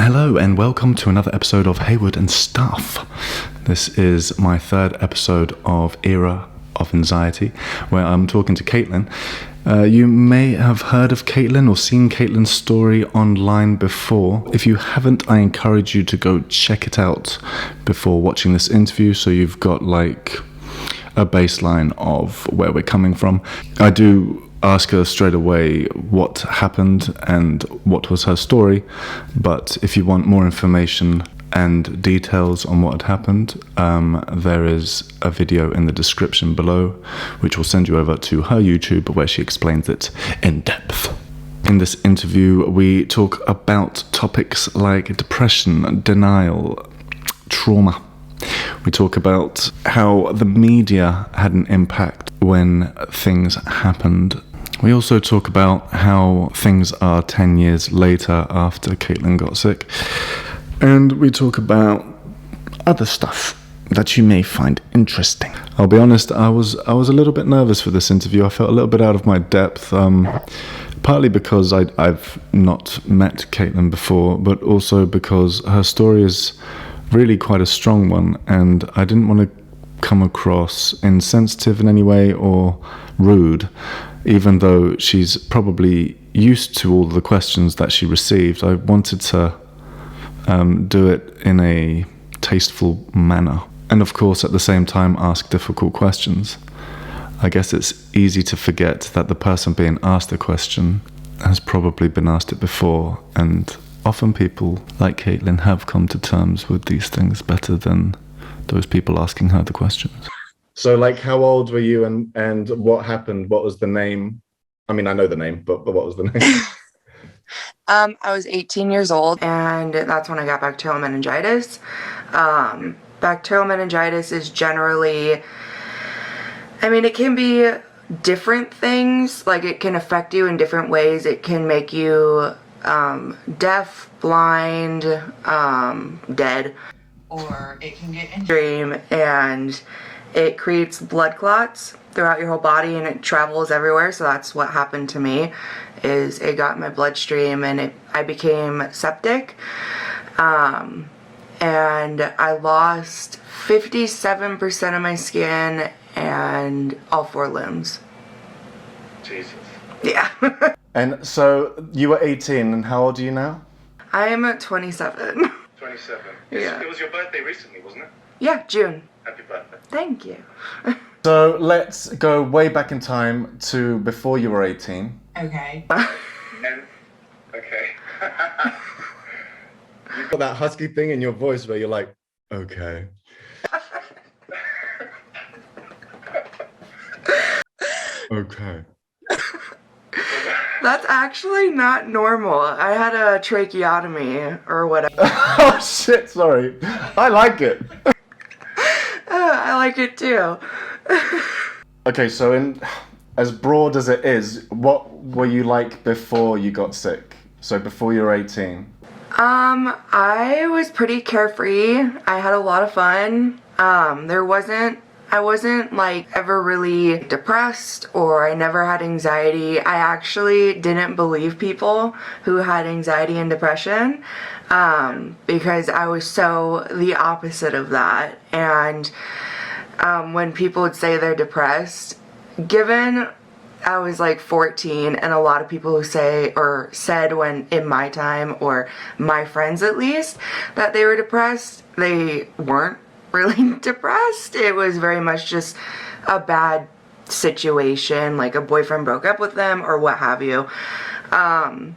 Hello and welcome to another episode of Heywood and Stuff. This is my third episode of Era of Anxiety, where I'm talking to Kaitlyn. You may have heard of Kaitlyn or seen Kaitlyn's story online before. If you haven't, I encourage you to go check it out before watching this interview, so you've got like a baseline of where we're coming from. I do ask her straight away what happened and what was her story, but if you want more information and details on what had happened, there is a video in the description below which will send you over to her YouTube where she explains it in depth. In this interview we talk about topics like depression, denial, trauma. We talk about how the media had an impact when things happened. We also talk about how things are 10 years later after Kaitlyn got sick. And we talk about other stuff that you may find interesting. I'll be honest, I was a little bit nervous for this interview. I felt a little bit out of my depth, partly because I've not met Kaitlyn before, but also because her story is really quite a strong one, and I didn't want to come across insensitive in any way or rude, even though she's probably used to all the questions that she received. I wanted to do it in a tasteful manner, and of course at the same time ask difficult questions. I guess it's easy to forget that the person being asked the question has probably been asked it before, and often people like Kaitlyn have come to terms with these things better than those people asking her the questions. So, like, how old were you and what happened? What was the name? I mean, I know the name, but what was the name? I was 18 years old, and that's when I got bacterial meningitis. Bacterial meningitis is generally, I mean, it can be different things. Like, it can affect you in different ways. It can make you deaf, blind, dead, or it can get extreme, and it creates blood clots throughout your whole body, and it travels everywhere. So that's what happened to me, is it got in my bloodstream, and I became septic, and I lost 57% of my skin and all 4 limbs. Jesus. Yeah. And so you were 18, and how old are you now? I am at 27. 27. Yeah. It was your birthday recently, wasn't it? Yeah, June. Happy birthday. Thank you. So let's go way back in time to before you were 18. Okay. And, okay. You've got that husky thing in your voice where you're like, okay. Okay. That's actually not normal. I had a tracheotomy or whatever. Oh shit, sorry. I like it. I like it too. Okay, so as broad as it is, what were you like before you got sick? So before you were 18? I was pretty carefree. I had a lot of fun. I wasn't like ever really depressed, or I never had anxiety. I actually didn't believe people who had anxiety and depression, because I was so the opposite of that. And when people would say they're depressed, given I was like 14, and a lot of people who say or said when in my time, or my friends at least, that they were depressed, they weren't really depressed. It was very much just a bad situation, like a boyfriend broke up with them or what have you. So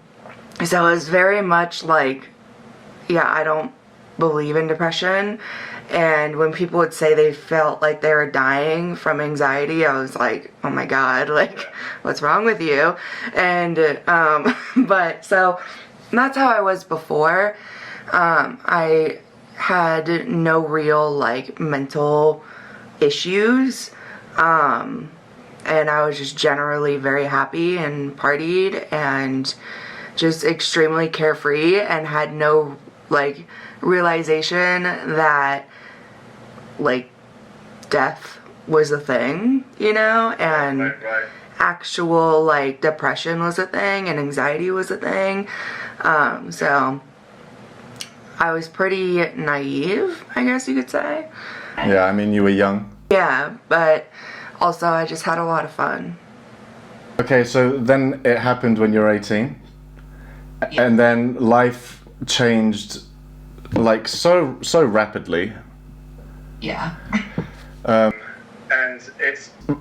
it was very much like, yeah, I don't believe in depression. And when people would say they felt like they were dying from anxiety, I was like, oh my God, like, what's wrong with you? And but so that's how I was before. I had no real like mental issues, and I was just generally very happy and partied and just extremely carefree, and had no like realization that like death was a thing, you know, and Right. actual like depression was a thing and anxiety was a thing. So I was pretty naive, I guess you could say. Yeah, I mean, you were young. Yeah, but also I just had a lot of fun. Okay, so then it happened when you were 18. Yeah. And then life changed like so rapidly. Yeah. And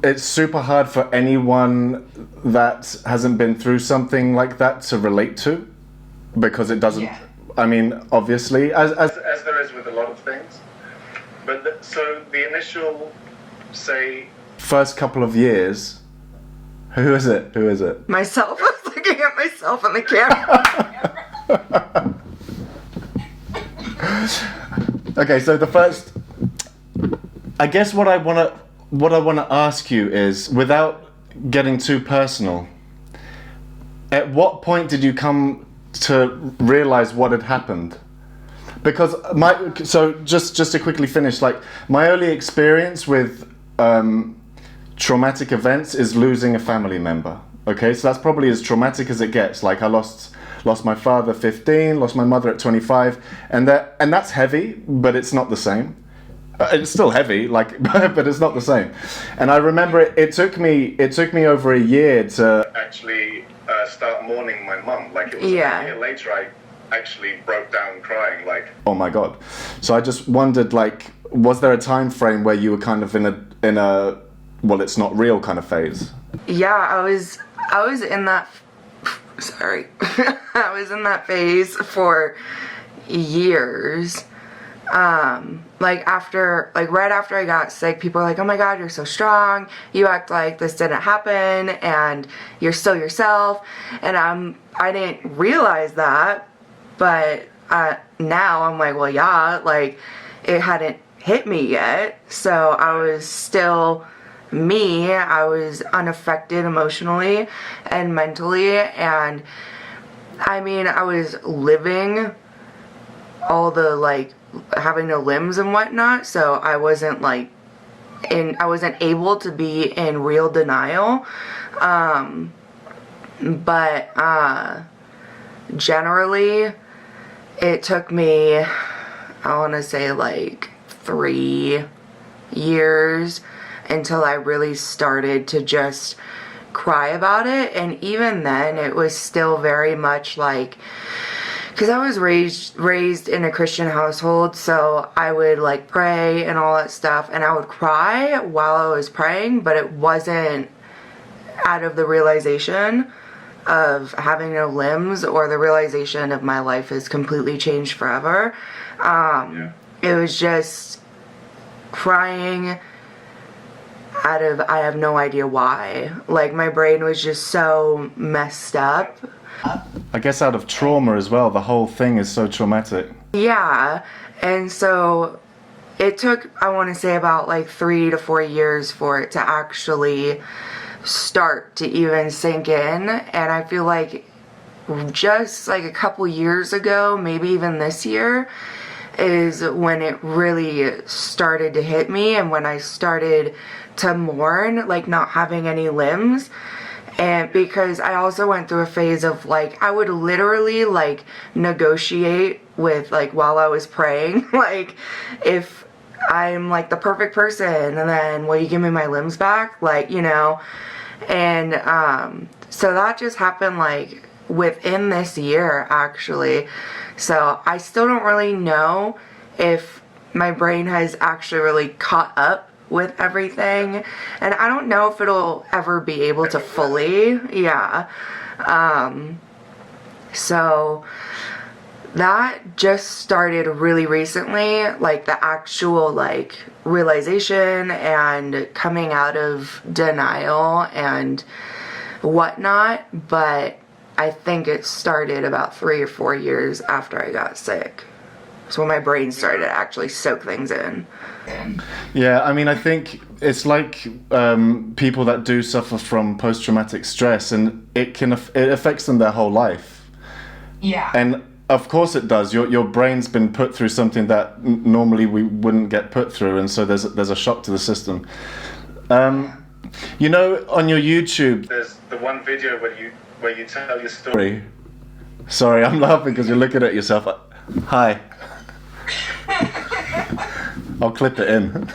it's super hard for anyone that hasn't been through something like that to relate to, because it doesn't. Yeah. I mean, obviously, as there is with a lot of things. But so the initial, say, first couple of years. Who is it? Who is it? Myself. I was looking at myself in the camera. Okay, so the first. I guess what I wanna ask you is, without getting too personal, at what point did you come to realize what had happened? Because just to quickly finish, like, my early experience with traumatic events is losing a family member. Okay, so that's probably as traumatic as it gets. Like, I lost my father 15, lost my mother at 25, and that's heavy, but it's not the same. It's still heavy, like, but it's not the same. And I remember it took me over a year to actually start mourning my mum. Like, it was a year later I actually broke down crying, like, oh my God. So I just wondered, like, was there a time frame where you were kind of in a well, it's not real kind of phase? Yeah, I was in that. Sorry, I was in that phase for years. Like right after I got sick, people were like, oh my God, you're so strong. You act like this didn't happen and you're still yourself. And I didn't realize that, but now I'm like, well, yeah, like, it hadn't hit me yet. So I was still me. I was unaffected emotionally and mentally. And I mean, I was living all the, like, having no limbs and whatnot, so I wasn't able to be in real denial, but generally it took me, I want to say, like 3 years until I really started to just cry about it. And even then it was still very much like, because I was raised in a Christian household, so I would, like, pray and all that stuff, and I would cry while I was praying, but it wasn't out of the realization of having no limbs or the realization of my life has completely changed forever. It was just crying out of, I have no idea why. Like, my brain was just so messed up. I guess out of trauma as well. The whole thing is so traumatic. Yeah, and so it took, I want to say, about like 3 to 4 years for it to actually start to even sink in. And I feel like just like a couple years ago, maybe even this year, is when it really started to hit me, and when I started to mourn, like, not having any limbs. And because I also went through a phase of, like, I would literally, like, negotiate with, like, while I was praying, like, if I'm, like, the perfect person, and then will you give me my limbs back, like, you know. And so that just happened, like, within this year, actually. So I still don't really know if my brain has actually really caught up with everything, and I don't know if it'll ever be able to fully, so that just started really recently, like, the actual, like, realization and coming out of denial and whatnot. But I think it started about 3 or 4 years after I got sick. So when my brain started to actually soak things in. Yeah, I mean, I think it's like people that do suffer from post-traumatic stress, and it affects them their whole life. Yeah. And of course it does. Your brain's been put through something that normally we wouldn't get put through, and so there's a shock to the system. You know, on your YouTube, there's the one video where you tell your story. Sorry, I'm laughing because you're looking at yourself. Hi. I'll clip it in.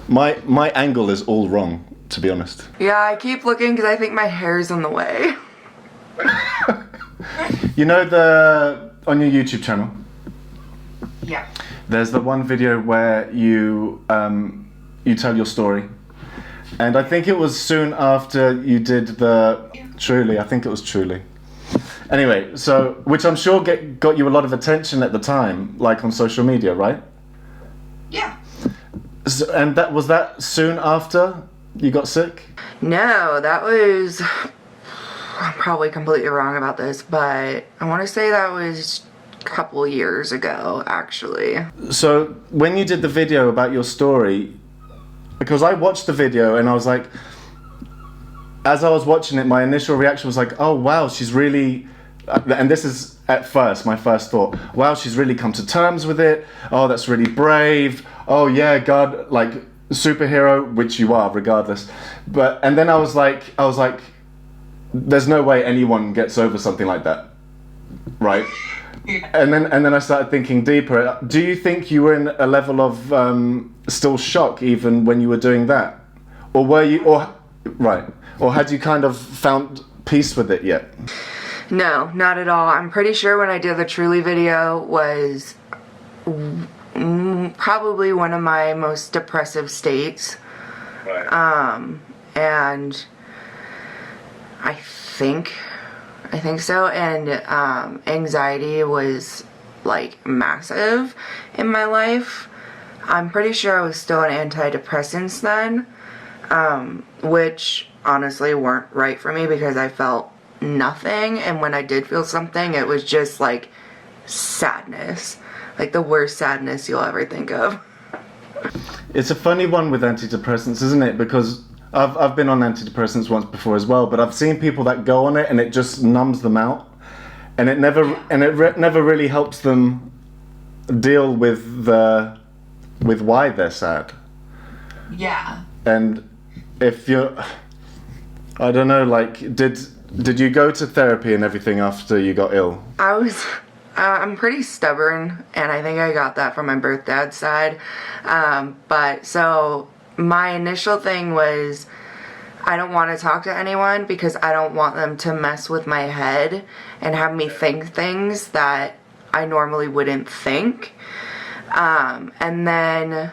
My angle is all wrong, to be honest. Yeah, I keep looking because I think my hair's in the way. You know on your YouTube channel? Yeah. There's the one video where you tell your story. And I think it was soon after you did the Truly. I think it was Truly. Anyway, so, which I'm sure got you a lot of attention at the time, like on social media, right? Yeah. So, and was that soon after you got sick? No, that was... I'm probably completely wrong about this, but I want to say that was a couple years ago, actually. So, when you did the video about your story, because I watched the video and I was like, as I was watching it, my initial reaction was like, oh wow, she's really, and this is at first, my first thought, wow, she's really come to terms with it. Oh, that's really brave. Oh yeah, God, like superhero, which you are regardless. And then I was like, there's no way anyone gets over something like that, right? And then I started thinking deeper. Do you think you were in a level of still shock even when you were doing that, or were you, or had you kind of found peace with it yet? No, not at all. I'm pretty sure when I did the Truly video was probably one of my most depressive states. Right. And I think so. And anxiety was like massive in my life. I'm pretty sure I was still on antidepressants then, which honestly weren't right for me because I felt nothing, and when I did feel something, it was just like sadness, like the worst sadness you'll ever think of. It's a funny one with antidepressants, isn't it? Because I've been on antidepressants once before as well, but I've seen people that go on it and it just numbs them out, and it never really helps them deal with why they're sad. Yeah. And if you're, I don't know, like, did you go to therapy and everything after you got ill? I'm pretty stubborn, and I think I got that from my birth dad's side. But so my initial thing was, I don't want to talk to anyone because I don't want them to mess with my head and have me think things that I normally wouldn't think. And then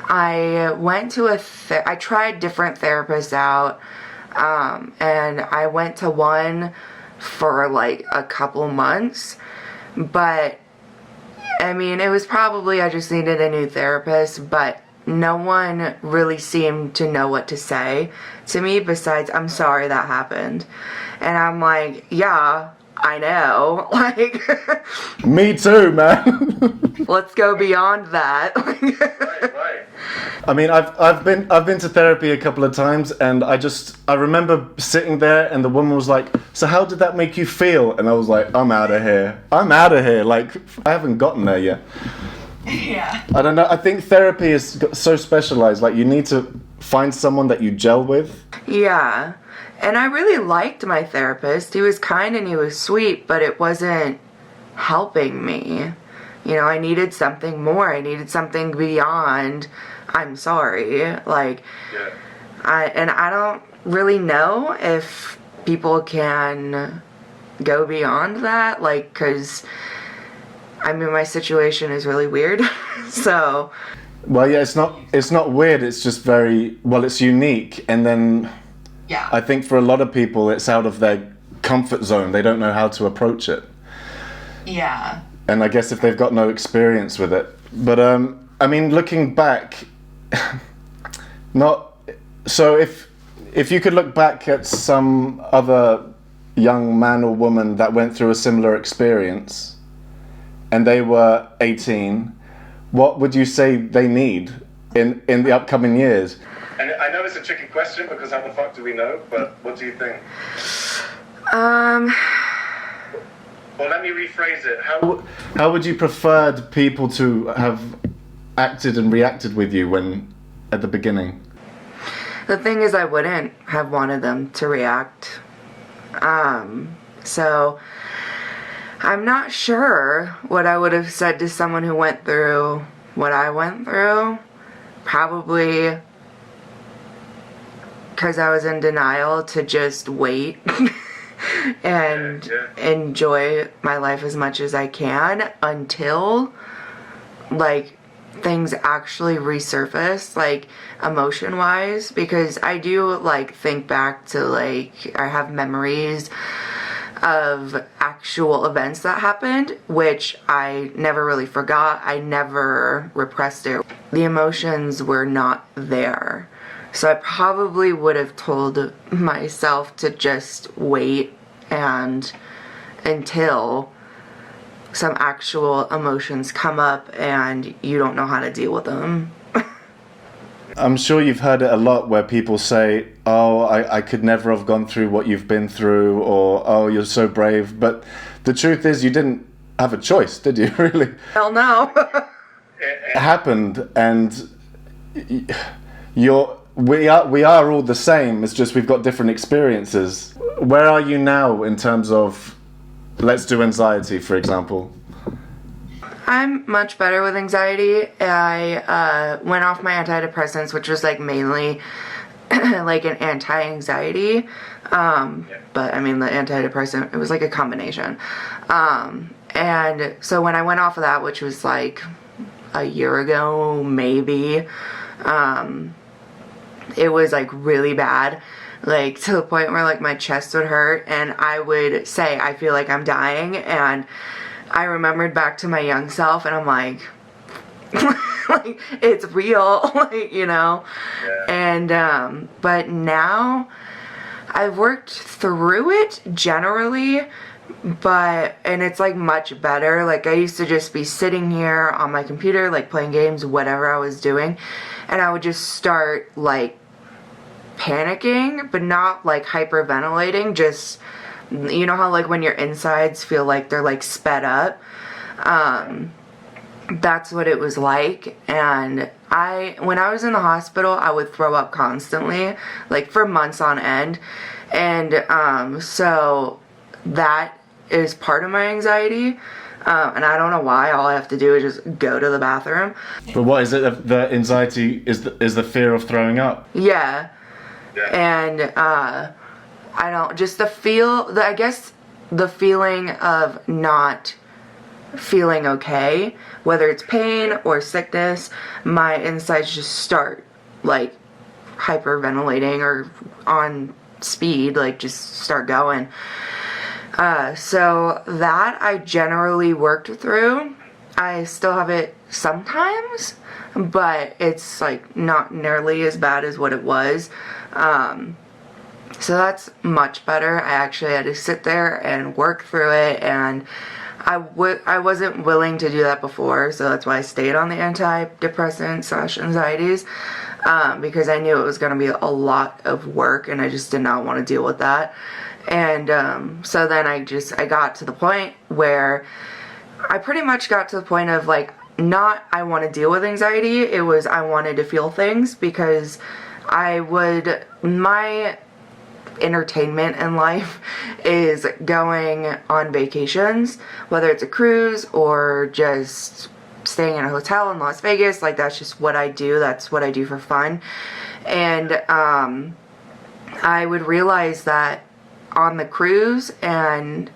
I went to I tried different therapists out, and I went to one for like a couple months, but I mean, it was probably I just needed a new therapist, but no one really seemed to know what to say to me besides, I'm sorry that happened. And I'm like, yeah, I know. Like, me too, man. Let's go beyond that. Right. I mean, I've been to therapy a couple of times, and I remember sitting there, and the woman was like, "So how did that make you feel?" And I was like, "I'm out of here. Like, I haven't gotten there yet." Yeah. I don't know. I think therapy is so specialized. Like, you need to find someone that you gel with. Yeah. And I really liked my therapist. He was kind and he was sweet, but it wasn't helping me. You know, I needed something more. I needed something beyond, I'm sorry. Like, yeah. I don't really know if people can go beyond that. Like, because, I mean, my situation is really weird. So. Well, yeah, it's not weird. It's just it's unique. And then, yeah, I think for a lot of people, it's out of their comfort zone. They don't know how to approach it. Yeah. And I guess if they've got no experience with it. But, I mean, looking back, so if you could look back at some other young man or woman that went through a similar experience and they were 18, what would you say they need in the upcoming years? And I know it's a tricky question because how the fuck do we know, but what do you think? Well, let me rephrase it. How would you prefer people to have acted and reacted with you at the beginning? The thing is, I wouldn't have wanted them to react. So I'm not sure what I would have said to someone who went through what I went through. Probably because I was in denial, to just wait and enjoy my life as much as I can until, like, things actually resurface, like, emotion-wise, because I do, like, think back to, like, I have memories of actual events that happened, which I never really forgot. I never repressed it. The emotions were not there. So I probably would have told myself to just wait and until some actual emotions come up and you don't know how to deal with them. I'm sure you've heard it a lot where people say, oh, I could never have gone through what you've been through, or, oh, you're so brave. But the truth is, you didn't have a choice, did you, really? Hell no. It happened, and we are all the same. It's just we've got different experiences. Where are you now in terms of, let's do anxiety, for example? I'm much better with anxiety. I went off my antidepressants, which was like mainly like an anti-anxiety. But I mean, the antidepressant, it was like a combination. And so when I went off of that, which was like a year ago, maybe, it was like really bad. Like to the point where like my chest would hurt and I would say, I feel like I'm dying. And I remembered back to my young self and I'm like, like it's real, like, you know. And but now I've worked through it generally, and it's like much better. Like I used to just be sitting here on my computer, like playing games, whatever I was doing, and I would just start like panicking, but not like hyperventilating, just, you know how like when your insides feel like they're like sped up, that's what it was like. And when I was in the hospital, I would throw up constantly, like for months on end. And so that is part of my anxiety. And I don't know why. All I have to do is just go to the bathroom. But what is it? The anxiety is the fear of throwing up? Yeah. And I don't, just I guess the feeling of not feeling okay, whether it's pain or sickness, my insides just start like hyperventilating or on speed, like just start going. So that I generally worked through. I still have it sometimes, but it's like not nearly as bad as what it was. So that's much better. I actually had to sit there and work through it, and I wasn't willing to do that before, so that's why I stayed on the antidepressant/anxieties, because I knew it was going to be a lot of work and I just did not want to deal with that. And so then I got to the point where I pretty much got to the point of like, not I want to deal with anxiety, it was I wanted to feel things, because my entertainment in life is going on vacations, whether it's a cruise or just staying in a hotel in Las Vegas. Like that's just what I do. That's what I do for fun. And I would realize that on the cruise and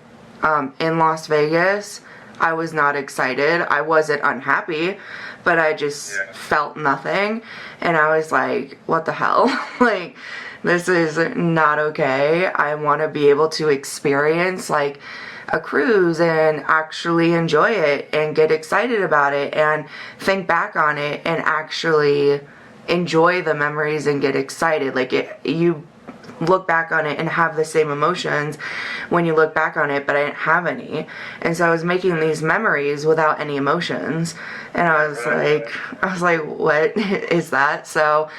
in Las Vegas, I was not excited. I wasn't unhappy, but I just felt nothing. And I was like, what the hell? Like, this is not okay. I want to be able to experience like a cruise and actually enjoy it and get excited about it and think back on it and actually enjoy the memories and get excited. Like you look back on it and have the same emotions when you look back on it, but I didn't have any. And so I was making these memories without any emotions, and I was like, what is that? So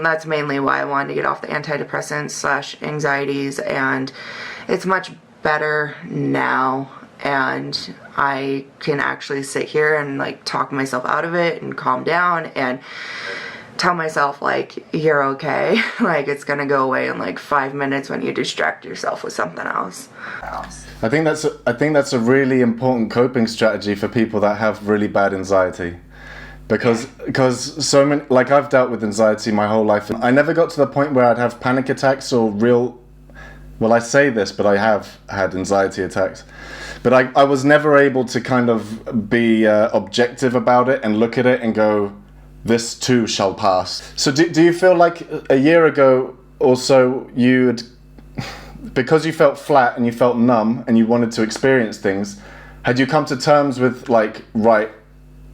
that's mainly why I wanted to get off the antidepressants/anxieties, and it's much better now, and I can actually sit here and like talk myself out of it and calm down and tell myself, like, you're okay. Like, it's gonna go away in like 5 minutes when you distract yourself with something else. I think that's a really important coping strategy for people that have really bad anxiety. Because so many, like, I've dealt with anxiety my whole life, and I never got to the point where I'd have panic attacks or real, well, I say this, but I have had anxiety attacks. But I was never able to kind of be objective about it and look at it and go, this too shall pass. So do you feel like a year ago or so you'd, because you felt flat and you felt numb and you wanted to experience things, had you come to terms with, like, right,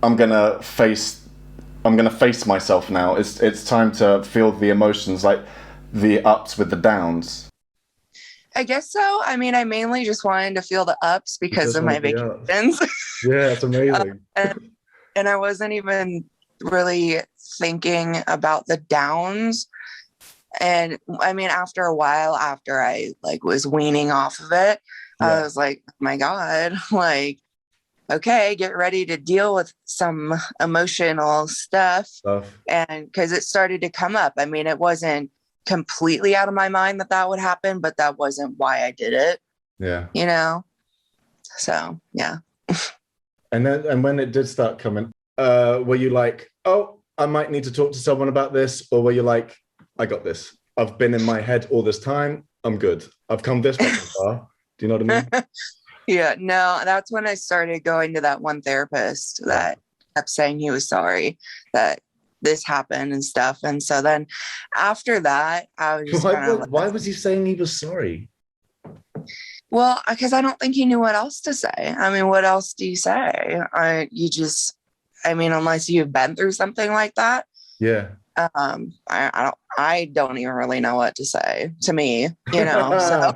I'm gonna face myself now. It's time to feel the emotions, like the ups with the downs. I guess so. I mean, I mainly just wanted to feel the ups because of my vacations. Yeah, it's amazing. And I wasn't even really thinking about the downs. And I mean, after a while, after I like was weaning off of it, I was like, oh my God, like, okay, get ready to deal with some emotional stuff. And because it started to come up. I mean, it wasn't completely out of my mind that would happen, but that wasn't why I did it. Yeah. You know? So, yeah. And when it did start coming, were you like, oh, I might need to talk to someone about this? Or were you like, I got this. I've been in my head all this time. I'm good. I've come this far. Do you know what I mean? Yeah, no, that's when I started going to that one therapist that kept saying he was sorry that this happened and stuff. And so then after that, I was just why was he saying he was sorry? Well, because I don't think he knew what else to say. I mean, what else do you say? Unless you've been through something like that. Yeah. I don't even really know what to say to me, you know. So.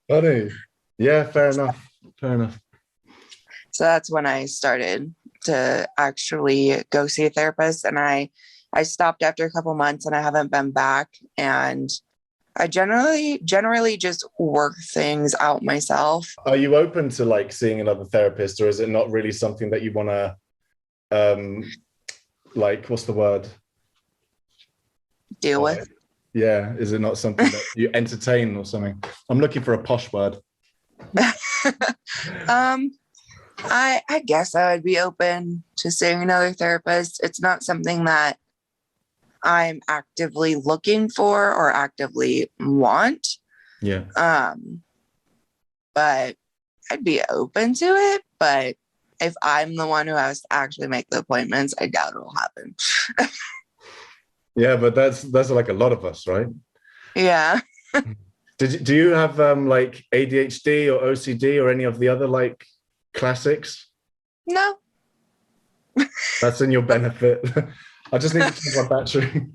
Funny. Yeah, fair enough. So that's when I started to actually go see a therapist, and I stopped after a couple months and I haven't been back, and I generally just work things out myself. Are you open to like seeing another therapist, or is it not really something that you want to like, what's the word? Deal with? Yeah, is it not something that you entertain or something? I'm looking for a posh word. I guess I would be open to seeing another therapist. It's not something that I'm actively looking for or actively want. Yeah. But I'd be open to it. But if I'm the one who has to actually make the appointments, I doubt it'll happen. Yeah, but that's like a lot of us, right? Yeah. Do you have like ADHD or OCD or any of the other like classics? No. That's in your benefit. I just need to change my battery.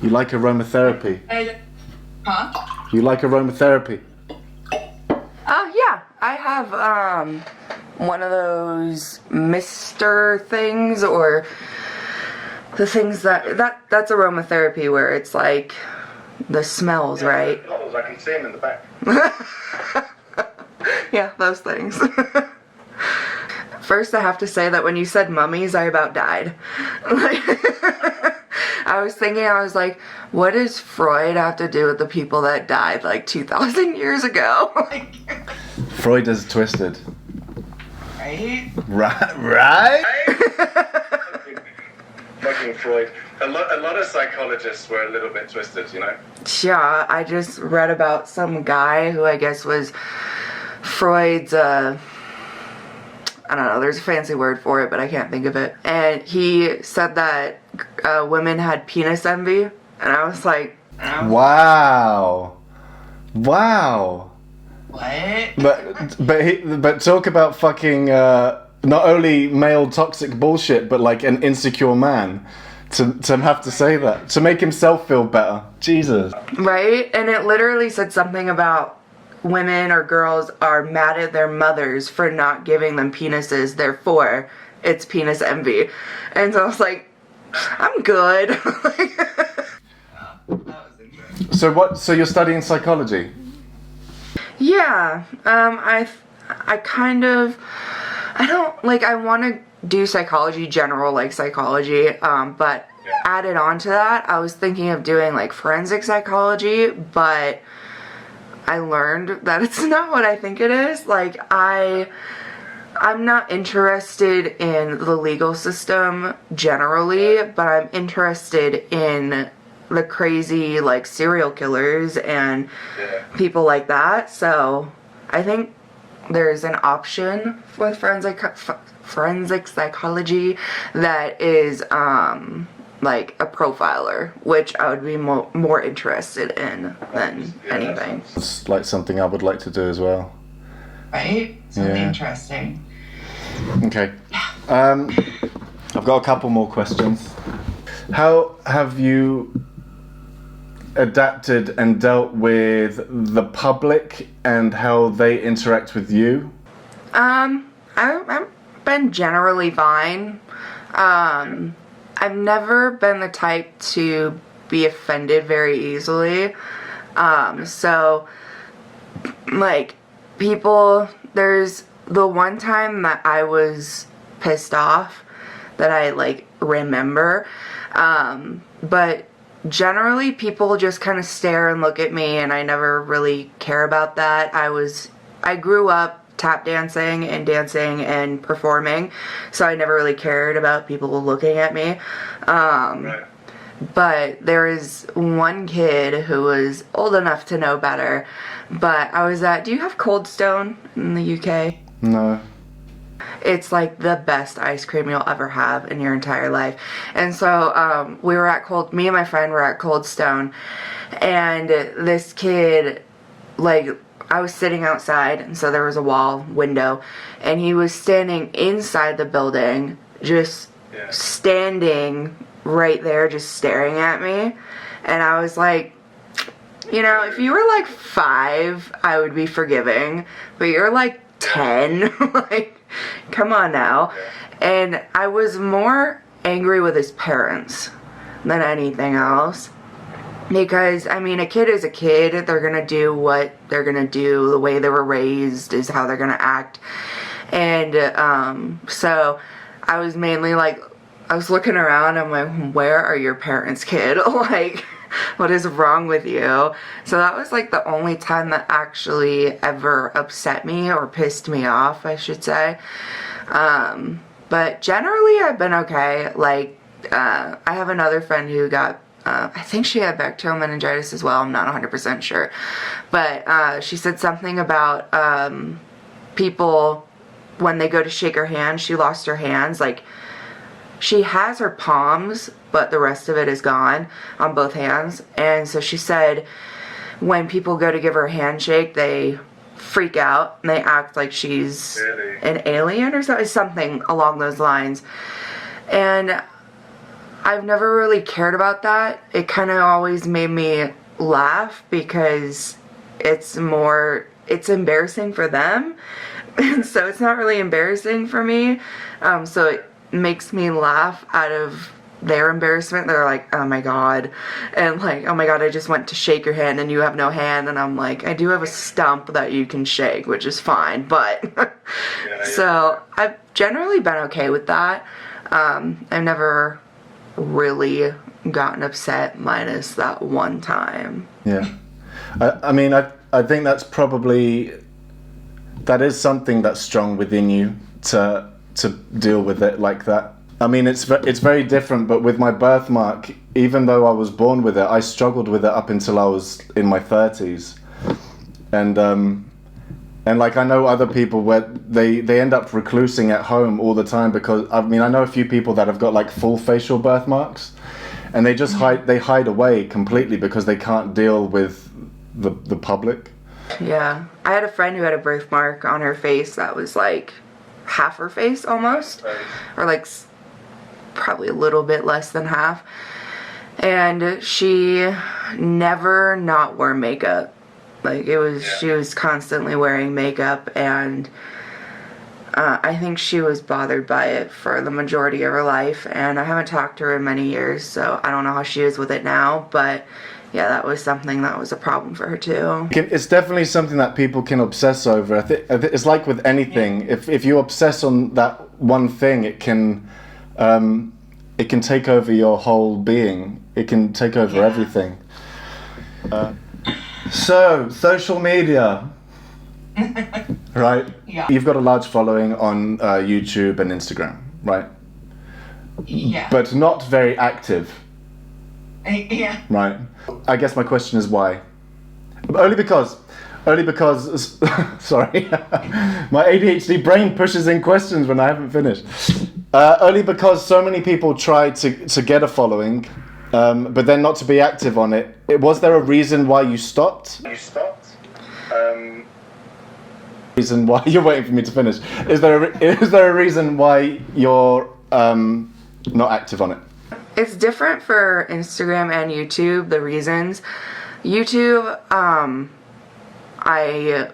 You like aromatherapy? Huh? You like aromatherapy? Yeah. I have one of those mister things, or the things that's aromatherapy, where it's like the smells, right? I can see them in the back. Yeah, those things. First, I have to say that when you said mummies, I about died. I was thinking, I was like, what does Freud have to do with the people that died like 2,000 years ago? Freud is twisted. Right? Right? Fucking Freud. A lot of psychologists were a little bit twisted, you know? Yeah, I just read about some guy who I guess was Freud's, I don't know, there's a fancy word for it, but I can't think of it. And he said that women had penis envy, and I was like, wow. What? But talk about fucking not only male toxic bullshit, but like an insecure man to have to say that, to make himself feel better. Jesus. Right? And it literally said something about women or girls are mad at their mothers for not giving them penises, therefore it's penis envy. And so I was like, I'm good. So you're studying psychology? Yeah. I want to do psychology, general like psychology, but added on to that, I was thinking of doing like forensic psychology, but I learned that it's not what I think it is. Like, I'm not interested in the legal system generally, but I'm interested in the crazy like serial killers and people like that. So I think there's an option with forensic psychology that is like a profiler, which I would be more interested in than anything. It's like something I would like to do as well. Right? Something interesting. Okay. I've got a couple more questions. How have you adapted and dealt with the public and how they interact with you? I've been generally fine. I've never been the type to be offended very easily. So, like, people, there's the one time that I was pissed off that I, like, remember. But generally, people just kind of stare and look at me, and I never really care about that. I grew up tap dancing and performing, so I never really cared about people looking at me. But there is one kid who was old enough to know better, but I was do you have Cold Stone in the UK? No. It's like the best ice cream you'll ever have in your entire life. And so we were me and my friend were at Cold Stone, and this kid, like, I was sitting outside, and so there was a window, and he was standing inside the building, just standing right there, just staring at me. And I was like, you know, if you were like 5, I would be forgiving, but you're like 10, like, come on now. And I was more angry with his parents than anything else. Because, I mean, a kid is a kid. They're going to do what they're going to do. The way they were raised is how they're going to act. And so I was mainly like, I was looking around. I'm like, where are your parents, kid? Like, what is wrong with you? So that was like the only time that actually ever upset me or pissed me off, I should say. But generally I've been okay. Like, I have another friend who got I think she had bacterial meningitis as well. I'm not 100% sure. But she said something about people, when they go to shake her hand, she lost her hands. Like, she has her palms, but the rest of it is gone on both hands. And so she said when people go to give her a handshake, they freak out and they act like she's an alien or something along those lines. And I've never really cared about that. It kind of always made me laugh because it's embarrassing for them. And so it's not really embarrassing for me. So it makes me laugh out of their embarrassment. They're like, oh my god. And like, oh my god, I just went to shake your hand and you have no hand. And I'm like, I do have a stump that you can shake, which is fine. But so I've generally been okay with that. I've never really gotten upset minus that one time. Yeah. I mean, I think that is something that's strong within you to deal with it like that. I mean, it's very different, but with my birthmark, even though I was born with it, I struggled with it up until I was in my 30s. And like, I know other people where they end up reclusing at home all the time because, I mean, I know a few people that have got like full facial birthmarks, and they just hide away completely because they can't deal with the public. Yeah. I had a friend who had a birthmark on her face that was like half her face almost, or like probably a little bit less than half. And she never not wore makeup. Like, she was constantly wearing makeup, and I think she was bothered by it for the majority of her life, and I haven't talked to her in many years, so I don't know how she is with it now, but yeah, that was something that was a problem for her too. It's definitely something that people can obsess over. It's like with anything. If you obsess on that one thing, it can take over your whole being. It can take over everything. So, social media. Right? Yeah. You've got a large following on YouTube and Instagram, right? Yeah. But not very active. Yeah. Right. I guess my question is why? Only because sorry, my ADHD brain pushes in questions when I haven't finished. Only because so many people try to get a following, but then not to be active on it. Was there a reason why you stopped? Reason why you're waiting for me to finish? Is there a reason why you're not active on it? It's different for Instagram and YouTube, the reasons. YouTube, I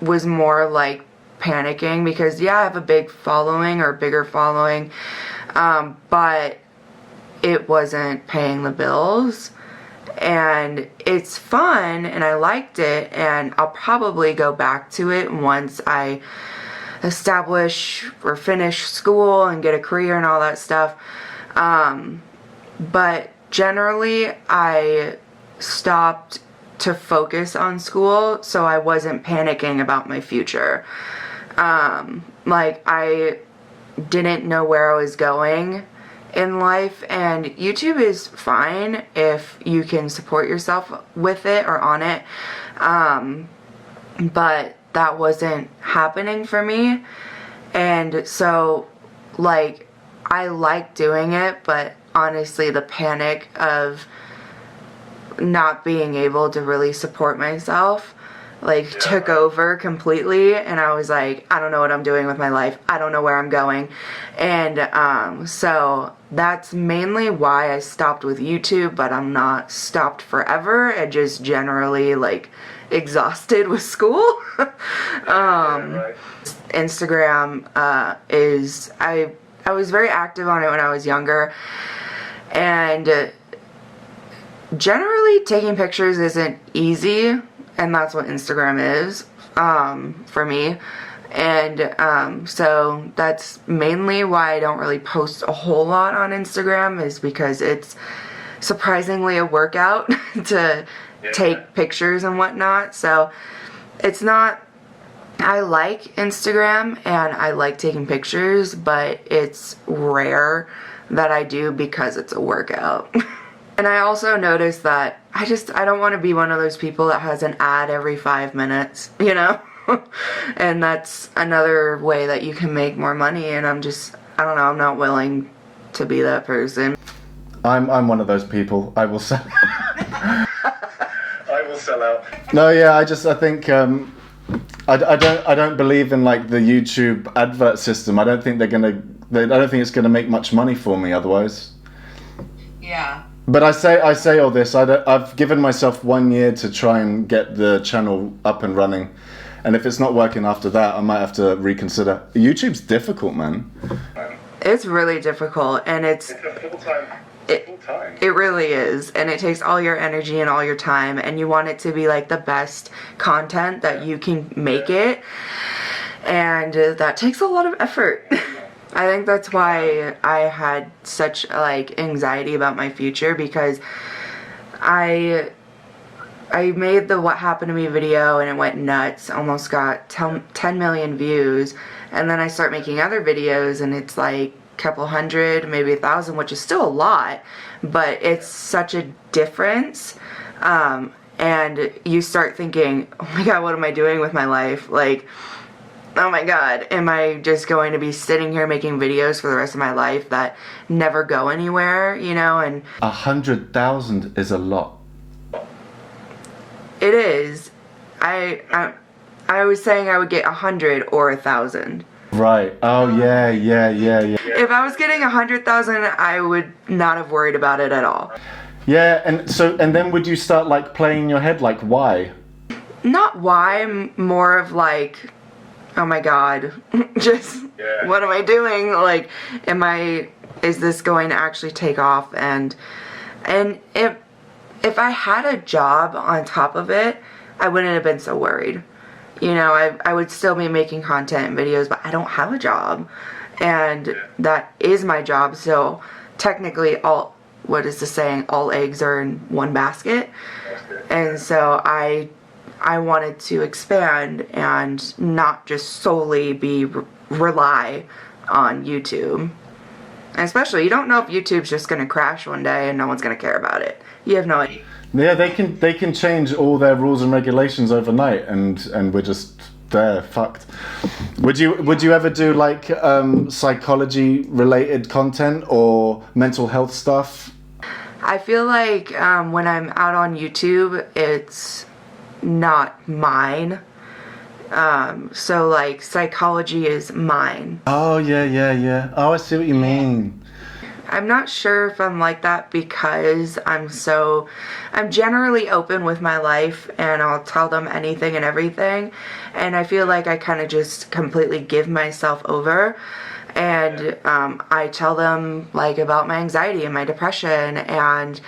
was more like panicking because, yeah, I have a big following or bigger following, but it wasn't paying the bills. And it's fun and I liked it, and I'll probably go back to it once I establish or finish school and get a career and all that stuff. But generally I stopped to focus on school, so I wasn't panicking about my future. Like, I didn't know where I was going in life, and YouTube is fine if you can support yourself with it or on it, but that wasn't happening for me. And so, like, I like doing it, but honestly the panic of not being able to really support myself took over completely, and I was like, I don't know what I'm doing with my life, I don't know where I'm going. And so that's mainly why I stopped with YouTube, but I'm not stopped forever. I just generally exhausted with school. Instagram is I was very active on it when I was younger, and generally taking pictures isn't easy, and that's what Instagram is for me. And so that's mainly why I don't really post a whole lot on Instagram, is because it's surprisingly a workout to take pictures and whatnot. So it's not, I like Instagram and I like taking pictures, but it's rare that I do because it's a workout. And I also noticed that I don't want to be one of those people that has an ad every 5 minutes, you know? And that's another way that you can make more money, and I don't know, I'm not willing to be that person. I'm one of those people. I will sell I will sell out. No, yeah, I think I don't believe in the YouTube advert system. I don't think I don't think it's gonna make much money for me otherwise. Yeah. But I say all this. I've given myself 1 year to try and get the channel up and running, and if it's not working after that, I might have to reconsider. YouTube's difficult, man. It's really difficult, and it's a full-time. It really is, and it takes all your energy and all your time, and you want it to be the best content that you can make it, and that takes a lot of effort. I think that's why I had such anxiety about my future, because I made the What Happened to Me video and it went nuts, almost got 10 million views, and then I start making other videos and it's couple hundred, maybe 1,000, which is still a lot, but it's such a difference. And you start thinking, oh my god, what am I doing with my life? Oh my god, am I just going to be sitting here making videos for the rest of my life that never go anywhere, you know? And 100,000 is a lot. It is. I was saying I would get 100 or 1,000. Right. Oh yeah. If I was getting 100,000, I would not have worried about it at all. Yeah, and then would you start playing in your head why? Not why, more of oh my god, just what am I doing? Is this going to actually take off? And if I had a job on top of it, I wouldn't have been so worried. You know, I would still be making content and videos, but I don't have a job. and that is my job. So technically, what is the saying? All eggs are in one basket. And so I wanted to expand and not just solely rely on YouTube. And especially, you don't know if YouTube's just going to crash one day and no one's going to care about it. You have no idea. Yeah, they can change all their rules and regulations overnight, and we're just there fucked. Would you ever do like psychology related content or mental health stuff? I feel like when I'm out on YouTube, it's not mine. So like psychology is mine. Oh yeah. Oh, I see what you mean. I'm not sure if I'm like that because I'm generally open with my life and I'll tell them anything and everything, and I feel like I kind of just completely give myself over, and I tell them like about my anxiety and my depression, and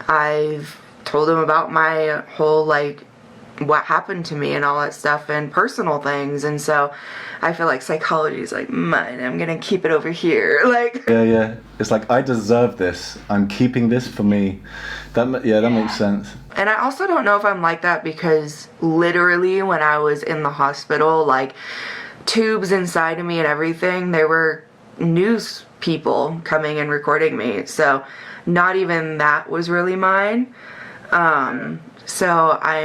I've told them about my whole like what happened to me and all that stuff and personal things, and so I feel like psychology is like mine. I'm gonna keep it over here, like. Yeah. It's like I deserve this. I'm keeping this for me. That makes sense. And I also don't know if I'm like that because literally when I was in the hospital, like tubes inside of me and everything, there were news people coming and recording me. So not even that was really mine. So I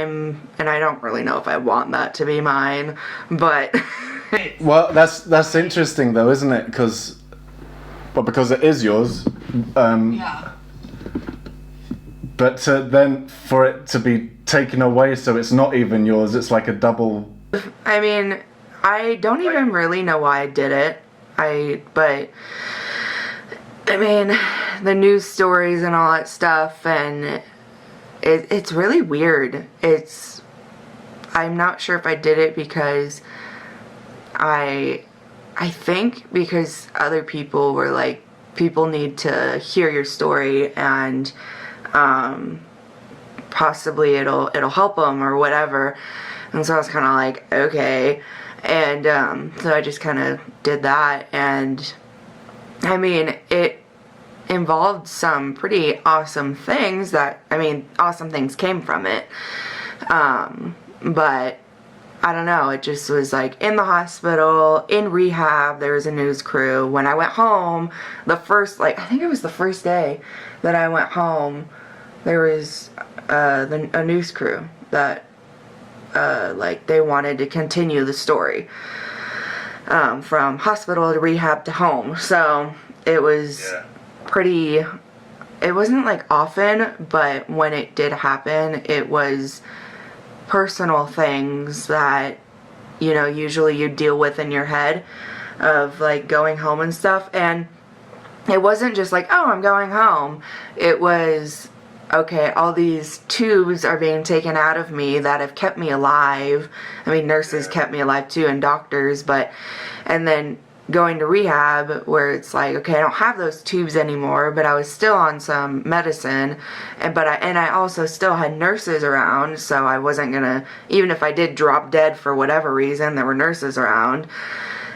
don't really know if I want that to be mine, but. Well, that's interesting though, isn't it? Because it is yours. Yeah. But then for it to be taken away, so it's not even yours. It's like a double. I mean, I don't even really know why I did it. But I mean, the news stories and all that stuff, and it's really weird. I'm not sure if I did it because I think because other people were like, people need to hear your story and possibly it'll help them or whatever. And so I was kind of like, okay. And so I just kind of did that, and I mean, it involved some pretty awesome things awesome things came from it. But I don't know, it just was like in the hospital, in rehab, there was a news crew. When I went home, I think it was the first day that I went home, there was a news crew that they wanted to continue the story from hospital to rehab to home. So it was it wasn't like often, but when it did happen, it was personal things that, you know, usually you deal with in your head of like going home and stuff. And it wasn't just like, oh, I'm going home. It was, okay, all these tubes are being taken out of me that have kept me alive. I mean, nurses kept me alive too, and doctors, and then going to rehab where it's like, okay, I don't have those tubes anymore, but I was still on some medicine, and I also still had nurses around, so I wasn't gonna, even if I did drop dead for whatever reason, there were nurses around.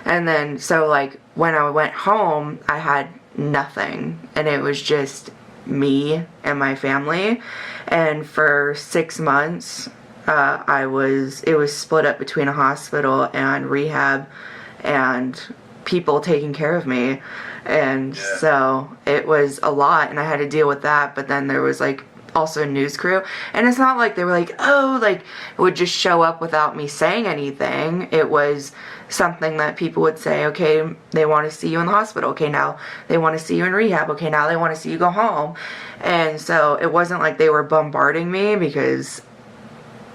And then, so like, when I went home, I had nothing, and it was just me and my family. And for 6 months, it was split up between a hospital and rehab and people taking care of me, and so it was a lot, and I had to deal with that. But then there was like also a news crew, and it's not like they were like, oh, like it would just show up without me saying anything. It was something that people would say, okay, they want to see you in the hospital, okay, now they want to see you in rehab, okay, now they want to see you go home. And so it wasn't like they were bombarding me, because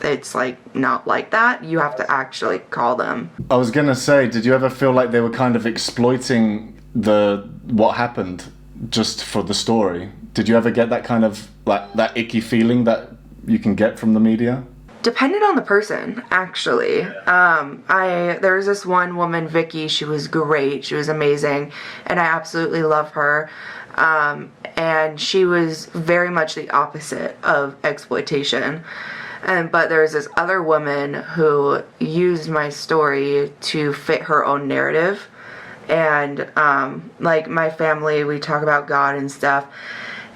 it's like not like that. You have to actually call them. I was gonna say, did you ever feel like they were kind of exploiting what happened just for the story? Did you ever get that kind of like that icky feeling that you can get from the media? Depended on the person, actually. There was this one woman, Vicky. She was great. She was amazing, and I absolutely love her. And she was very much the opposite of exploitation. But there was this other woman who used my story to fit her own narrative, And like my family, we talk about God and stuff,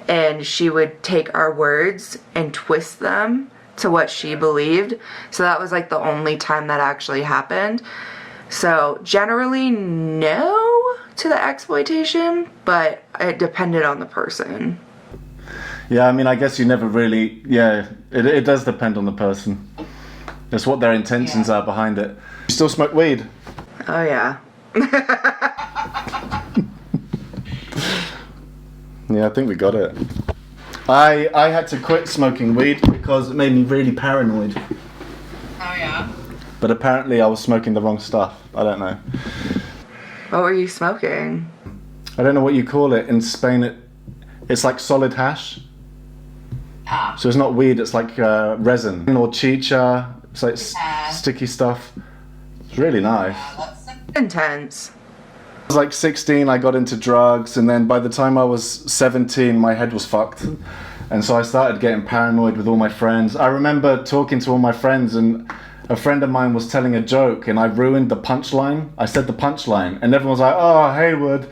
and she would take our words and twist them to what she believed. So that was like the only time that actually happened. So generally no to the exploitation, but it depended on the person. Yeah, I mean, I guess you never really, it does depend on the person. It's what their intentions are behind it. You still smoke weed? Oh yeah. Yeah, I think we got it. I had to quit smoking weed because it made me really paranoid. Oh yeah. But apparently I was smoking the wrong stuff. I don't know. What were you smoking? I don't know what you call it. In Spain, it's like solid hash. Ah. So it's not weed, it's like resin. Or chicha, it's like sticky stuff. It's really nice. That's intense. I was like 16, I got into drugs, and then by the time I was 17, my head was fucked. And so I started getting paranoid with all my friends. I remember talking to all my friends, and a friend of mine was telling a joke, and I ruined the punchline. I said the punchline, and everyone was like, "Oh, Heywood."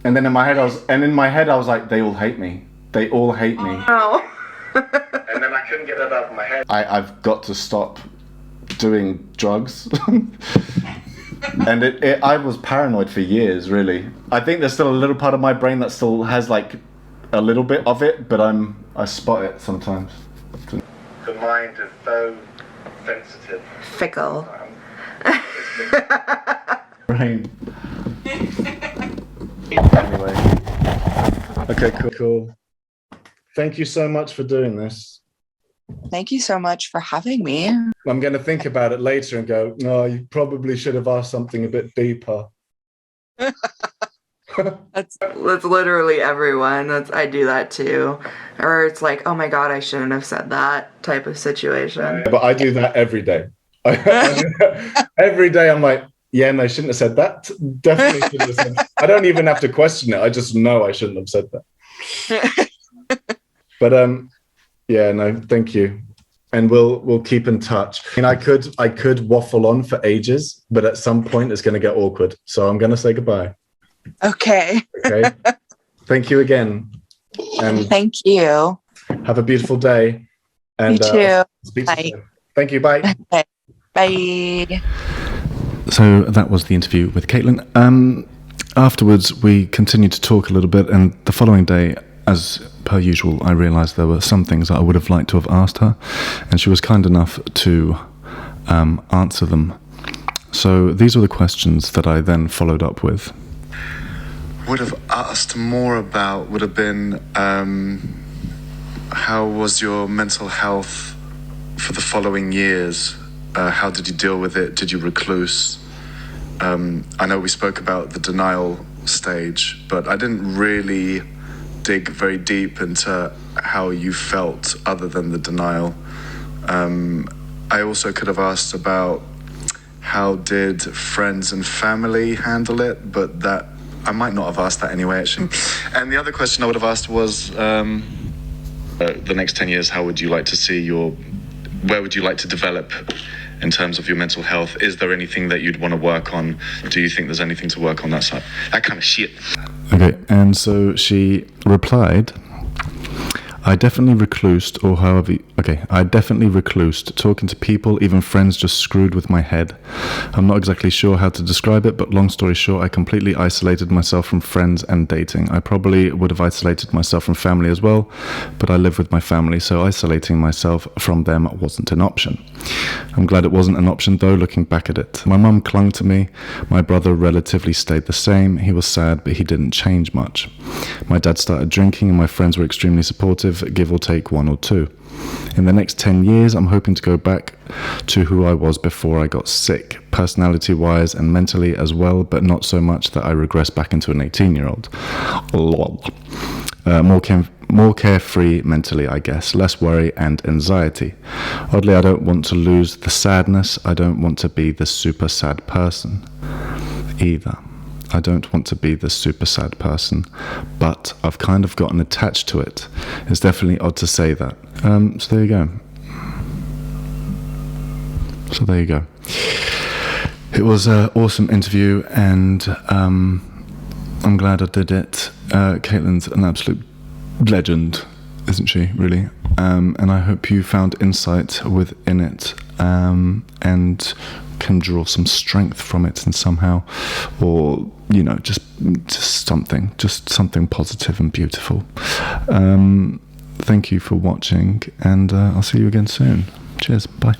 And then in my head I was like, they all hate me. They all hate me. Oh. And then I couldn't get that out of my head. I've got to stop doing drugs. And I was paranoid for years, really. I think there's still a little part of my brain that still has like a little bit of it, but I spot it sometimes. The mind is so sensitive. Fickle. Brain. Anyway. Okay, cool. Thank you so much for doing this. Thank you so much for having me. I'm going to think about it later and go, no, you probably should have asked something a bit deeper. That's literally everyone. I do that too. Or it's like, oh my God, I shouldn't have said that type of situation. But I do that every day. Every day I'm like, yeah, no, I shouldn't have said that. Definitely shouldn't have said that. I don't even have to question it. I just know I shouldn't have said that. But yeah, no, thank you. And we'll keep in touch. I mean, I could waffle on for ages, but at some point it's going to get awkward. So I'm going to say goodbye. Okay. Okay. Thank you again. And thank you. have a beautiful day. And You too. speak Bye. to you soon. Thank you. Bye. Okay. Bye. So that was the interview with Kaitlyn. Afterwards, we continued to talk a little bit, and the following day, as per usual, I realised there were some things that I would have liked to have asked her, and she was kind enough to answer them. So these were the questions that I then followed up with. Would have asked more about would have been how was your mental health for the following years? How did you deal with it? Did you recluse? I know we spoke about the denial stage, but I didn't really dig very deep into how you felt other than the denial. I also could have asked about how did friends and family handle it, but that I might not have asked that anyway, actually. And the other question I would have asked was the next 10 years, how would you like to see where would you like to develop in terms of your mental health? Is there anything that you'd want to work on? Do you think there's anything to work on that side? That kind of shit. Okay, and so she replied, I definitely reclused, I definitely reclused. Talking to people, even friends, just screwed with my head. I'm not exactly sure how to describe it, but long story short, I completely isolated myself from friends and dating. I probably would have isolated myself from family as well, but I live with my family, so isolating myself from them wasn't an option. I'm glad it wasn't an option though, looking back at it. My mum clung to me. My brother relatively stayed the same. He was sad, but he didn't change much. My dad started drinking, and my friends were extremely supportive, give or take one or two. In the next 10 years, I'm hoping to go back to who I was before I got sick, personality-wise and mentally as well, but not so much that I regress back into an 18-year-old. More carefree mentally, I guess, less worry and anxiety. Oddly, I don't want to lose the sadness. I don't want to be the super sad person either. I don't want to be the super sad person, but I've kind of gotten attached to it. It's definitely odd to say that. So there you go. it was an awesome interview, and I'm glad I did it. Kaitlyn's an absolute legend, isn't she, really? And I hope you found insight within it, and can draw some strength from it and somehow, or, you know, just something positive and beautiful. Thank you for watching, and I'll see you again soon. Cheers. Bye.